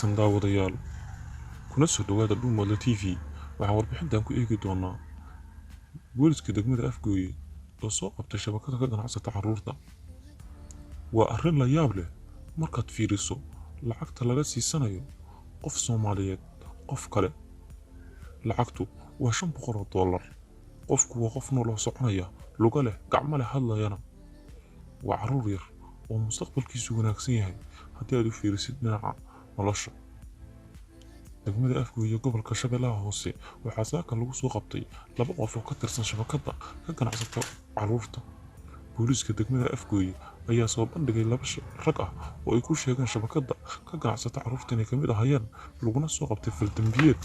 wanaagsan daawadayaal kuna soo dhawaada Dhuumoodle TV. waxaan warbixintan ku eegi doonaa booliska degmada Afgooye oo soo qabtay shabakada ka ganacsata carruurta. waa arrin la yaab leh markaad fiiriso lacagta laga siisanayo qof Soomaaliyeed qof kale. lacagtu waa $500. qofku waa qof nool oo soconaya, luga leh, gacmo leh, hadlayana. waa carruur yar oo mustaqbalkiisu wanaagsan yahay haddii aad u fiirisid dhinaca nolosha. degmada Afgooye gobolka Shabeellaha Hoose waxaa saaka lagu soo qabtay 2 qof oo ka tirsan shabakada ka ganacsata carruurta. booliska degmada Afgooye ayaa soo bandhigay 2 rag ah oo ay ku sheegeen shabakada ka ganacsata carruurta inay kamid ahayeen, laguna soo qabtay faldambiyeed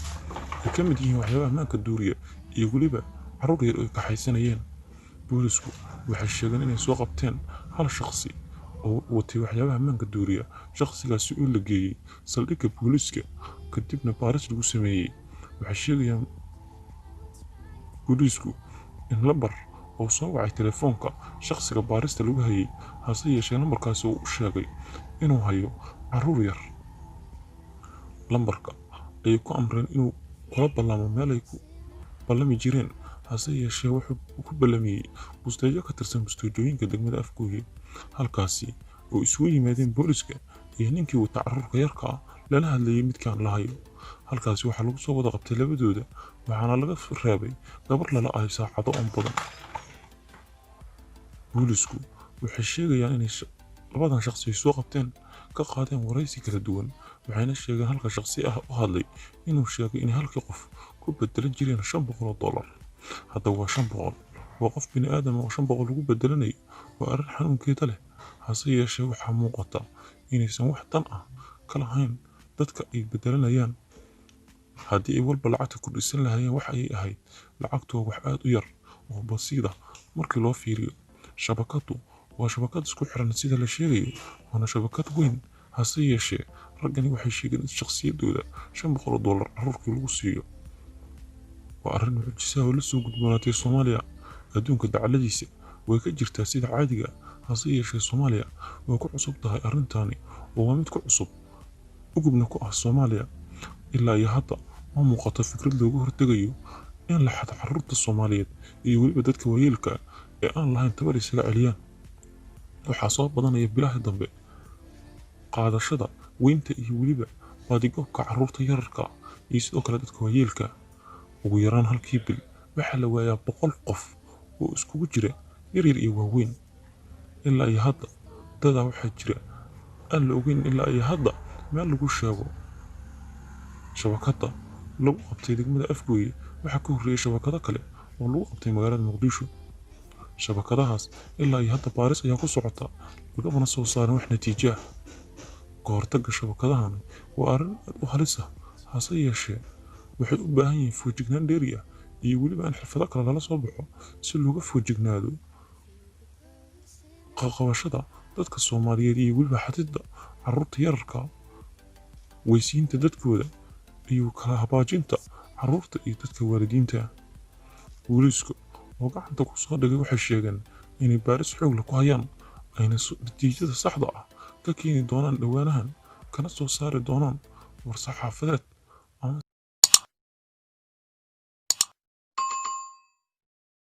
ay ka mid yihiin waxyaabaha ammaanka duuriya iyo weliba carruur yar oo ay kaxaysanayeen. boolisku waxay sheegeen inay soo qabteen hal shakhsi oo watay waxyaabaha ammaanka duuriya. shakhsigaasi oo la geeyay saldhigga booliska kadibna baaris lagu sameeyay. waxay sheegayaan boolisku in lambar oo soo wacay telefoonka shakhsiga baarista lagu hayay, hase yeeshee lambarkaasi uu sheegay inuu hayo carruur yar. lambarka ayay ku amreen inuu kula ballamo meel ay ku ballami jireen, hase yeeshee wuxuu ku ballamiyay busteejo ka tirsan busteejooyinka degmada Afgooye, halkaasi oo isugu yimaadeen booliska iyo ninkii wata carruurka yarka ah lana hadlayay midkaan la hayo. halkaasi waxaa lagu soo wada qabtay labadooda, waxaana laga reebay gabar lala ahay saacado on badan. boolisku waxay sheegayaan inay labadan shakhsi soo qabteen ka qaadeen waraysi kala duwan, waxayna sheegeen halka shakhsi ah u hadlay inuu sheegay in halkii qof ku bedelan jireen $500. hadda waa 500. waa qof bini aadam oo 500 lagu bedelanayo. waa arrin xanuunkeeda leh, hase yeeshee waxaa muuqata inaysan wax dan ah ka lahayn dadka ay bedelanayaan. haddii ay walba lacagta ku dhisan lahaayeen wax ayay ahayd. lacagtu waa wax aad u yar oo basiida markii loo fiiriyo. shabakadu waa shabakad isku xiran sida la sheegayo, waana shabakad weyn, hase yeeshee raggani waxay sheegeen in shakhsiyadooda $500 carruurkii lagu siiyo. waa arrin mucjiso oo la soo gudboonaatay Soomaaliya. adduunka dacaladiisa way ka jirtaa sida caadiga, hase yeeshee Soomaaliya way ku cusub tahay arrintani oo waa mid ku cusub ugubna ku ah Soomaaliya. ilaa iyo hadda ma muuqato fikrad loogu hortegayo in la xado carruurta Soomaaliyeed iyo weliba dadka waayeelka ee aan lahayn tabar isaga celiyaan. waxaa soo badanaya bilaha dambe qaadashada weynta iyo weliba baadigobka carruurta yararka iyo sidoo kale dadka waayeelka. ugu yaraan halkii bil waxaa la waayaa 100 qof oo iskugu jira yaryar iyo waaweyn. ilaa iyo hadda dadaa waxaa jira aan la ogeyn ilaa iyo hadda meel lagu sheego. shabakada lagu qabtay degmada Afgooye waxaa ka horreeyay shabakado kale oo lagu qabtay magaalada Muqdisho. shabakadahaas ilaa iyo hadda baaris ayaa ku socota, lagana soo saarin wax natiijo ah. ka hortagga shabakadahan waa arrin aad u halis ah, hase yeeshee waxay u baahan yihiin foojignaan dheeri ah iyo weliba in xirfado kale lala soo baxo si looga foojignaado qabashada dadka Soomaaliyeed iyo weliba xadidda carruurta yararka, weysiinta dadkooda iyo kala habaajinta carruurta iyo dadka waalidiinta. booliska oo gacanta ku soo dhigay waxay sheegeen inay baaris xoog leh ku hayaan, ayna natiijada saxda ah ka keeni doonaan dhawaanahan, kana soo saari doonaan war saxaafadeed